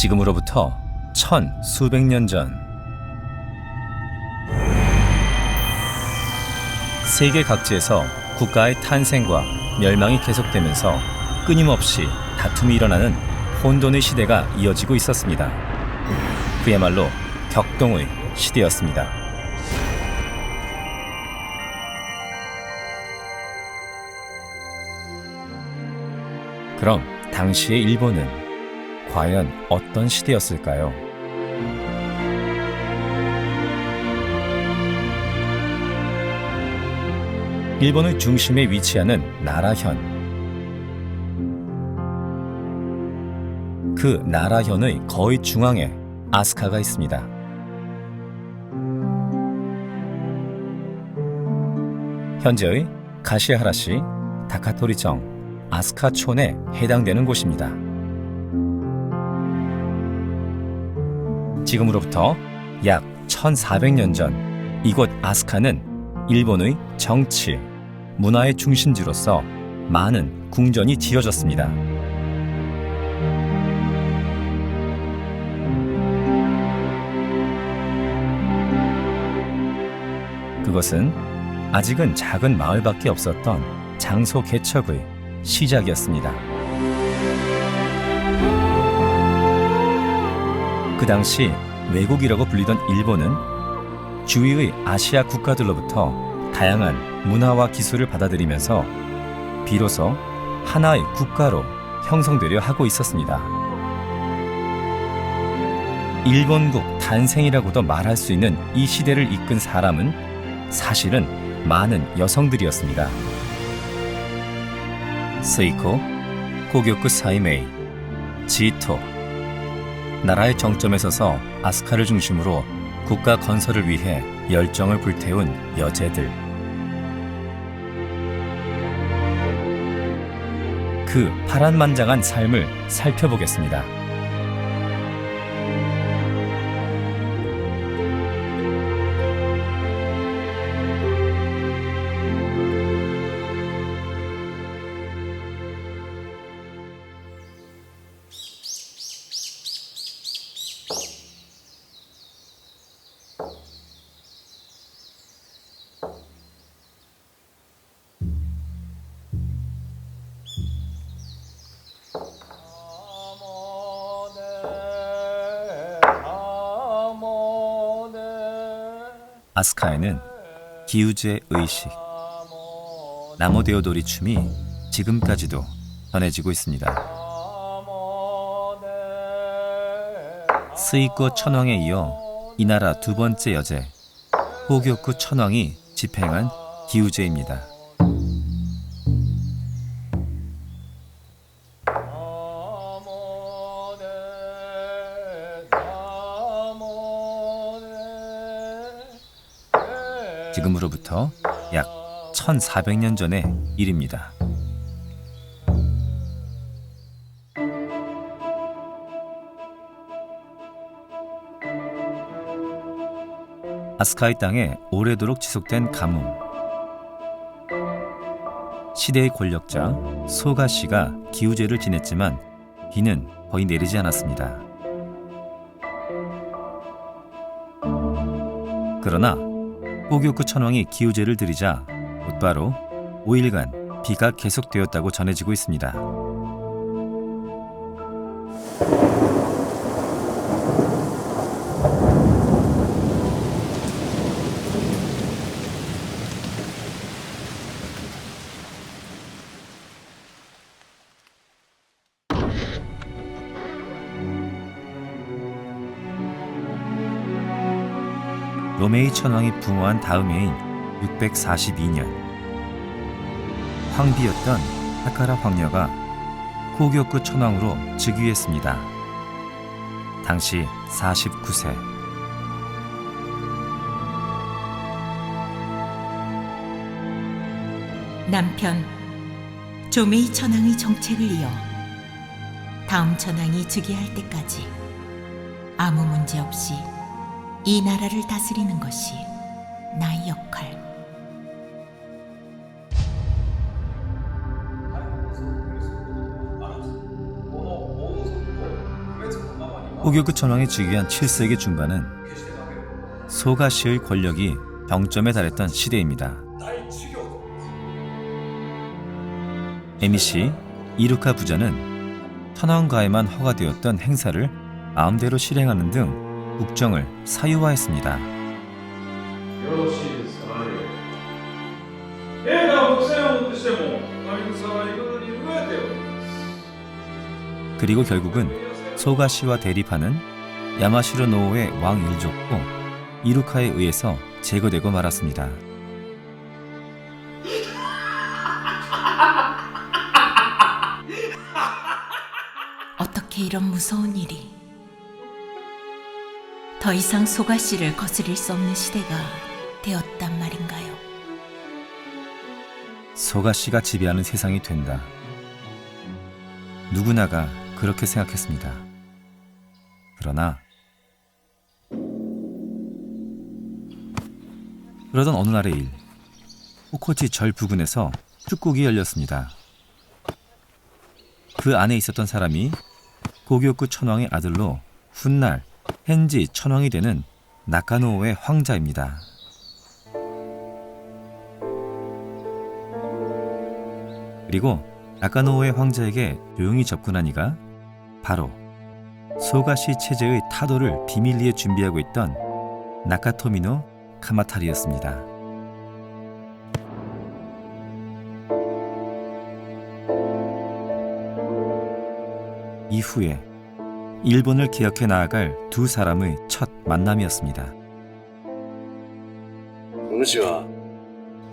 지금으로부터 수백 년 전, 세계 각지에서 국가의 탄생과 멸망이 계속되면서 끊임없이 다툼이 일어나는 혼돈의 시대가 이어지고 있었습니다. 그야말로 격동의 시대였습니다. 그럼 당시의 일본은 과연 어떤 시대였을까요? 일본의 중심에 위치하는 나라현. 그 나라현의 거의 중앙에 아스카가 있습니다. 현재의 가시하라시, 다카토리청, 아스카촌에 해당되는 곳입니다. 지금으로부터 약 1400년 전 이곳 아스카는 일본의 정치, 문화의 중심지로서 많은 궁전이 지어졌습니다. 그것은 아직은 작은 마을밖에 없었던 장소 개척의 시작이었습니다. 그 당시 외국이라고 불리던 일본은 주위의 아시아 국가들로부터 다양한 문화와 기술을 받아들이면서 비로소 하나의 국가로 형성되려 하고 있었습니다. 일본국 탄생이라고도 말할 수 있는 이 시대를 이끈 사람은 사실은 많은 여성들이었습니다. 세이코, 고교쿠 사이메이, 지토. 나라의 정점에 서서 아스카를 중심으로 국가 건설을 위해 열정을 불태운 여제들. 그 파란만장한 삶을 살펴보겠습니다. 아스카에는 기우제 의식, 나모데오도리 춤이 지금까지도 전해지고 있습니다. 스이코 천황에 이어 이 나라 두 번째 여제 호교쿠 천황이 집행한 기우제입니다. 지금으로부터 약 1400년 전의 일입니다. 아스카의 땅에 오래도록 지속된 가뭄. 시대의 권력자 소가씨가 기우제를 지냈지만 비는 거의 내리지 않았습니다. 그러나 호교쿠 천황이 기우제를 드리자 곧바로 5일간 비가 계속되었다고 전해지고 있습니다. 로메이 천왕이 붕어한 다음 해인 642년 황비였던 타카라 황녀가 호교쿠 천왕으로 즉위했습니다. 당시 49세. 남편 조메이 천왕의 정책을 이어 다음 천왕이 즉위할 때까지 아무 문제 없이 이 나라를 다스리는 것이 나의 역할. 고교구 천황이 즉위한 7세기 중반은 소가시의 권력이 정점에 달했던 시대입니다. 에미시 이루카 부자는 천황과에만 허가되었던 행사를 마음대로 실행하는 등 국정을 사유화했습니다. 그리고 결국은 소가시와 대립하는 야마시로 노오의 왕 일족도 이루카에 의해서 제거되고 말았습니다. 어떻게 이런 무서운 일이? 더 이상 소가씨를 거스릴 수 없는 시대가 되었단 말인가요? 소가시가 지배하는 세상이 된다. 누구나가 그렇게 생각했습니다. 그러던 어느 날의 일, 호코지 절 부근에서 축국이 열렸습니다. 그 안에 있었던 사람이 고교구 천황의 아들로 훗날 헨지 천황이 되는 나카노오의 황자입니다. 그리고 나카노오의 황자에게 조용히 접근한 이가 바로 소가시 체제의 타도를 비밀리에 준비하고 있던 나카토미노 카마타리였습니다. 이후에 일본을 기억해 나아갈 두 사람의 첫 만남이었습니다. お主は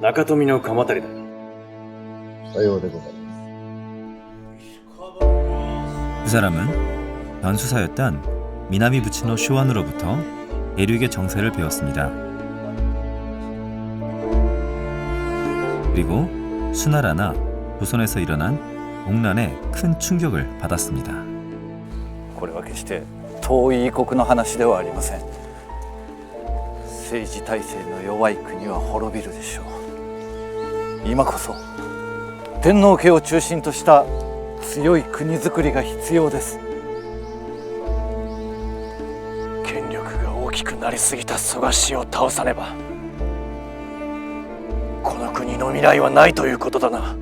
中富の鎌足だ。さようでございます。 그 사람은 변수사였던 미나미 부치노 쇼완으로부터 대륙의 정세를 배웠습니다. 그리고 수나라나 조선에서 일어난 동란에 큰 충격을 받았습니다. これは決して遠い異国の話ではありません。政治体制の弱い国は滅びるでしょう。今こそ天皇家を中心とした強い国づくりが必要です。権力が大きくなりすぎた蘇我氏を倒さねばこの国の未来はないということだな。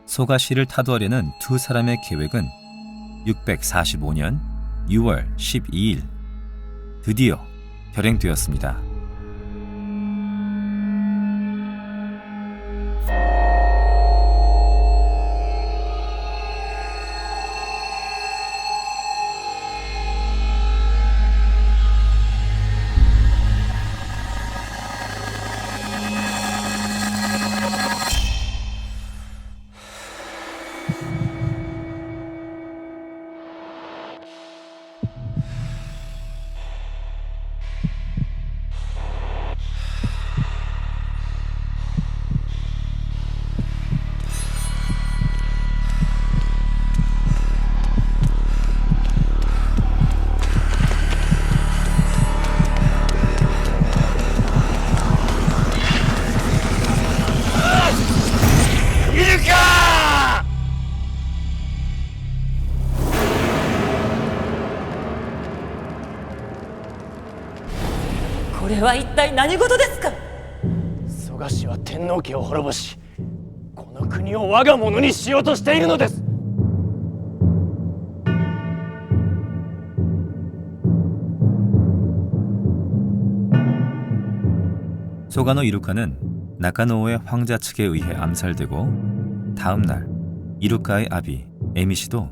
소가시를 타도하려는 두 사람의 계획은 645년 6월 12일 드디어 결행되었습니다.これは一体何事ですか。蘇我氏は天皇家を滅ぼしこの国を我が物にしようとしているのです。 소가노 이루카는 나카노오의 황자 측에 의해 암살되고 다음 날 이루카의 아비 에미시도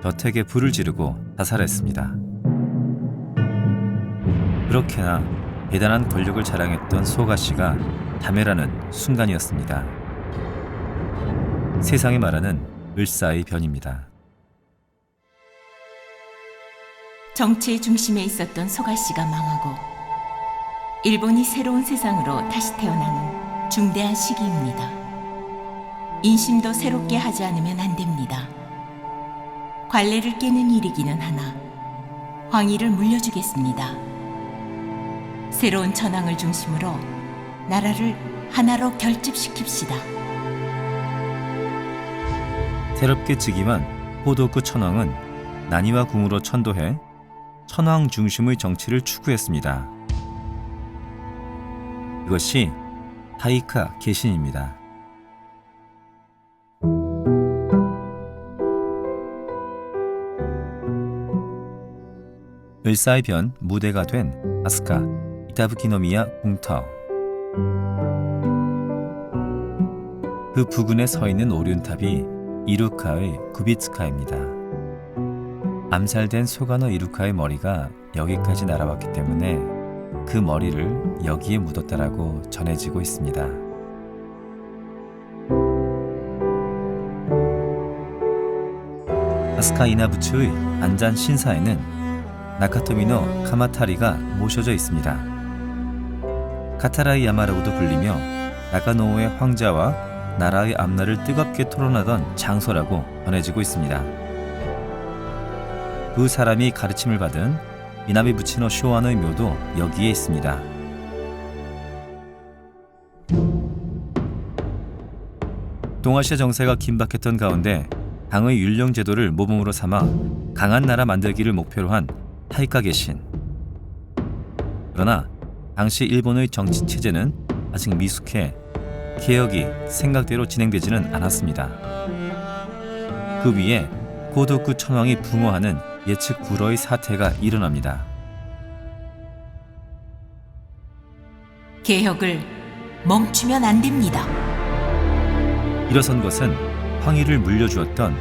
저택에 불을 지르고 자살했습니다. 그렇게나 대단한 권력을 자랑했던 소가시가 자멸하는 순간이었습니다. 세상이 말하는 을사의 변입니다. 정치의 중심에 있었던 소가씨가 망하고 일본이 새로운 세상으로 다시 태어나는 중대한 시기입니다. 인심도 새롭게 하지 않으면 안 됩니다. 관례를 깨는 일이기는 하나 황위를 물려주겠습니다. 새로운 천황을 중심으로 나라를 하나로 결집시킵시다. 새롭게 즉위한 호도쿠 천황은 나니와 궁으로 천도해 천황 중심의 정치를 추구했습니다. 이것이 타이카 개신입니다. 을사의 변 무대가 된 아스카 이타부키노미야 궁터. 그 부근에 서 있는 오륜탑이 이루카의 구비츠카입니다. 암살된 소가노 이루카의 머리가 여기까지 날아왔기 때문에 그 머리를 여기에 묻었다라고 전해지고 있습니다. 아스카 이나부츠의 안잔 신사에는 나카토미노 카마타리가 모셔져 있습니다. 카타라이 야마라고도 불리며 나가노우의 황자와 나라의 앞날을 뜨겁게 토론하던 장소라고 전해지고 있습니다. 두 사람이 가르침을 받은 미나미 부치노 쇼완의 묘도 여기에 있습니다. 동아시아 정세가 긴박했던 가운데 당의 율령 제도를 모범으로 삼아 강한 나라 만들기를 목표로 한 타이카 개신. 그러나 당시 일본의 정치 체제는 아직 미숙해 개혁이 생각대로 진행되지는 않았습니다. 그 위에 호도쿠 천황이 붕어하는 예측 불허의 사태가 일어납니다. 개혁을 멈추면 안 됩니다. 일어선 것은 황위를 물려주었던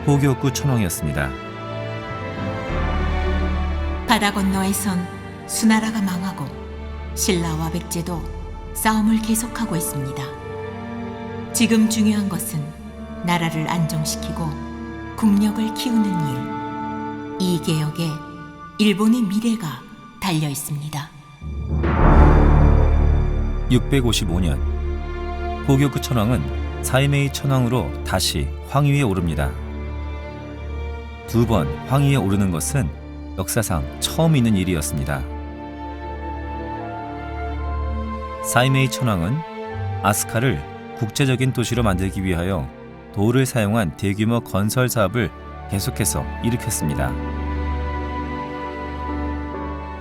호교쿠 천황이었습니다. 바다 건너에선 수나라가 망하고 신라와 백제도 싸움을 계속하고 있습니다. 지금 중요한 것은 나라를 안정시키고 국력을 키우는 일. 이 개혁에 일본의 미래가 달려 있습니다. 655년 호교쿠 천황은 사이메이 천황으로 다시 황위에 오릅니다. 두 번 황위에 오르는 것은 역사상 처음 있는 일이었습니다. 사이메이 천황은 아스카를 국제적인 도시로 만들기 위하여 돌을 사용한 대규모 건설 사업을 계속해서 일으켰습니다.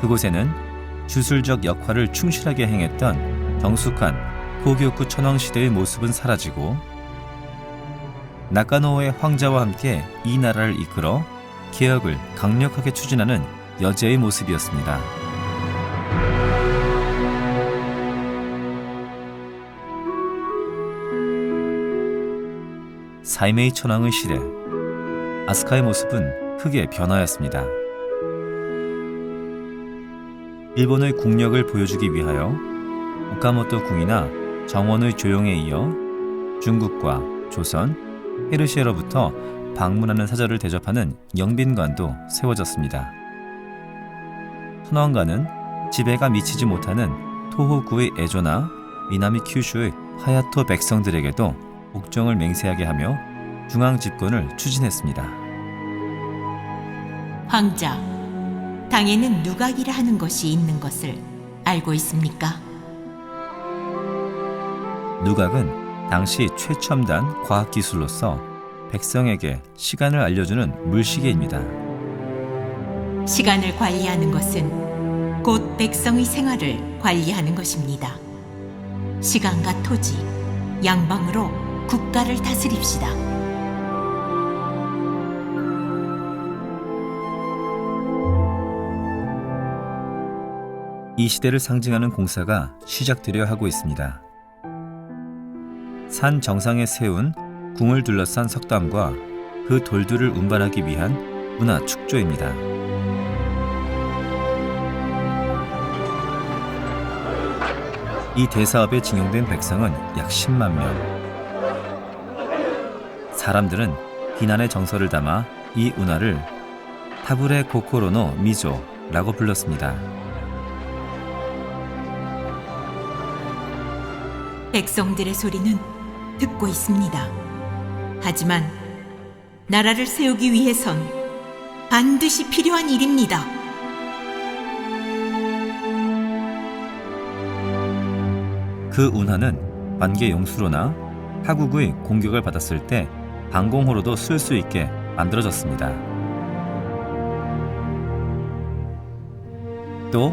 그곳에는 주술적 역할을 충실하게 행했던 정숙한 호교쿠 천황 시대의 모습은 사라지고 나카노우의 황자와 함께 이 나라를 이끌어 개혁을 강력하게 추진하는 여제의 모습이었습니다. 사이메이 천황의 시대, 아스카의 모습은 크게 변화했습니다. 일본의 국력을 보여주기 위하여 오카모토 궁이나 정원의 조용에 이어 중국과 조선, 페르시아로부터 방문하는 사절을 대접하는 영빈관도 세워졌습니다. 천황관은 지배가 미치지 못하는 토호쿠의 에조나 미나미 큐슈의 하야토 백성들에게도 복종을 맹세하게 하며 중앙 집권을 추진했습니다. 황자, 당에는 누각이라 하는 것이 있는 것을 알고 있습니까? 누각은 당시 최첨단 과학기술로서 백성에게 시간을 알려주는 물시계입니다. 시간을 관리하는 것은 곧 백성의 생활을 관리하는 것입니다. 시간과 토지, 양방으로 국가를 다스립시다. 이 시대를 상징하는 공사가 시작되려 하고 있습니다. 산 정상에 세운 궁을 둘러싼 석담과 그 돌들을 운반하기 위한 문화 축조입니다. 이 대사업에 징용된 백성은 약 10만 명. 사람들은 비난의 정서를 담아 이 운하를 타부레 코코로노 미조라고 불렀습니다. 백성들의 소리는 듣고 있습니다. 하지만 나라를 세우기 위해선 반드시 필요한 일입니다. 그 운하는 관계 용수로나 타국의 공격을 받았을 때 방공호로도 쓸 수 있게 만들어졌습니다. 또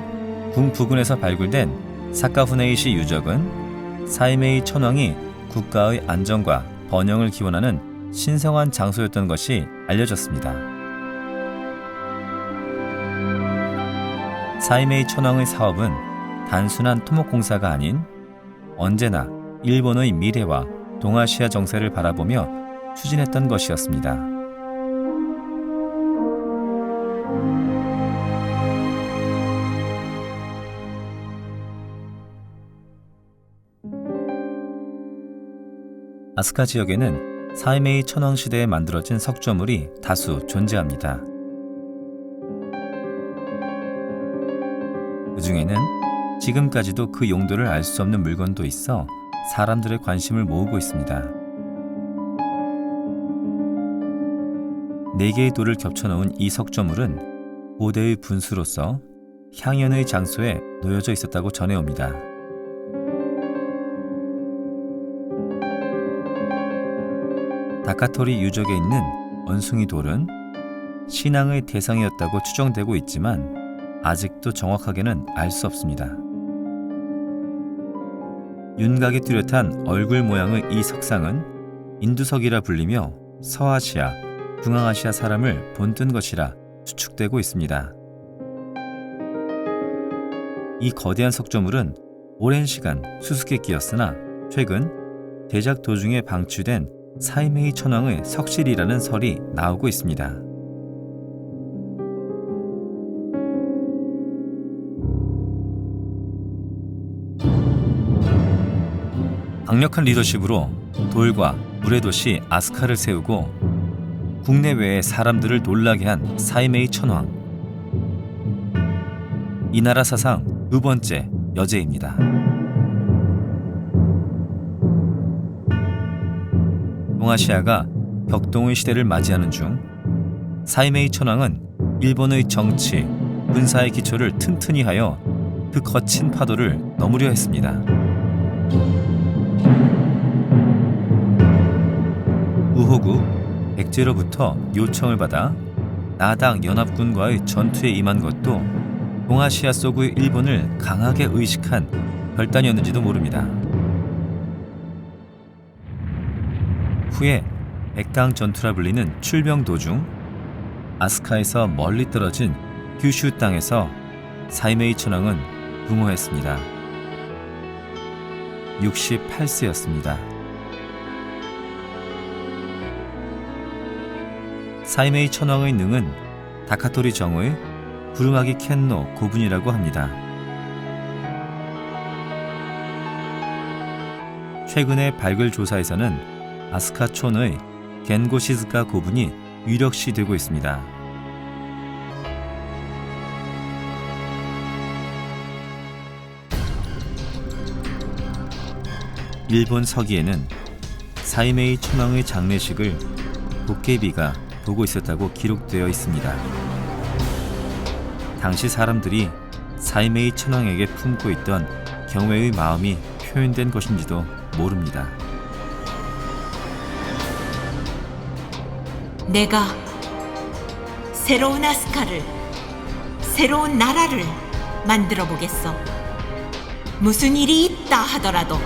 궁 부근에서 발굴된 사카후네이시 유적은 사이메이 천왕이 국가의 안정과 번영을 기원하는 신성한 장소였던 것이 알려졌습니다. 사이메이 천왕의 사업은 단순한 토목공사가 아닌 언제나 일본의 미래와 동아시아 정세를 바라보며 추진했던 것이었습니다. 아스카 지역에는 사이메이 천왕 시대에 만들어진 석조물이 다수 존재합니다. 그 중에는 지금까지도 그 용도를 알 수 없는 물건도 있어 사람들의 관심을 모으고 있습니다. 4개의 돌을 겹쳐놓은 이 석조물은 고대의 분수로서 향연의 장소에 놓여져 있었다고 전해옵니다. 다카토리 유적에 있는 원숭이 돌은 신앙의 대상이었다고 추정되고 있지만 아직도 정확하게는 알 수 없습니다. 윤곽이 뚜렷한 얼굴 모양의 이 석상은 인두석이라 불리며 서아시아, 중앙아시아 사람을 본뜬 것이라 추측되고 있습니다. 이 거대한 석조물은 오랜 시간 수수께끼였으나 최근 제작 도중에 방출된 사이메이 천왕의 석실이라는 설이 나오고 있습니다. 강력한 리더십으로 돌과 물의 도시 아스카를 세우고 국내외의 사람들을 놀라게 한 사이메이 천왕. 이 나라 사상 2번째 여제입니다. 동아시아가 격동의 시대를 맞이하는 중 사이메이 천왕은 일본의 정치, 군사의 기초를 튼튼히 하여 그 거친 파도를 넘으려 했습니다. 우호국 백제로부터 요청을 받아 나당 연합군과의 전투에 임한 것도 동아시아 속의 일본을 강하게 의식한 결단이었는지도 모릅니다. 후에 백당 전투라 불리는 출병 도중 아스카에서 멀리 떨어진 규슈 땅에서 사이메이 천왕은 붕어했습니다. 68세였습니다. 사이메이 천왕의 능은 다카토리 정의 구르마기 켄노 고분이라고 합니다. 최근의 발굴 조사에서는 아스카촌의 겐고 시즈카 고분이 유력시되고 있습니다. 일본 서기에는 사이메이 천왕의 장례식을 도깨비가 보고 있었다고 기록되어 있습니다. 당시 사람들이 사이메이 천왕에게 품고 있던 경외의 마음이 표현된 것인지도 모릅니다. 내가 새로운 아스카를, 새로운 나라를 만들어 보겠어. 무슨 일이 있다 하더라도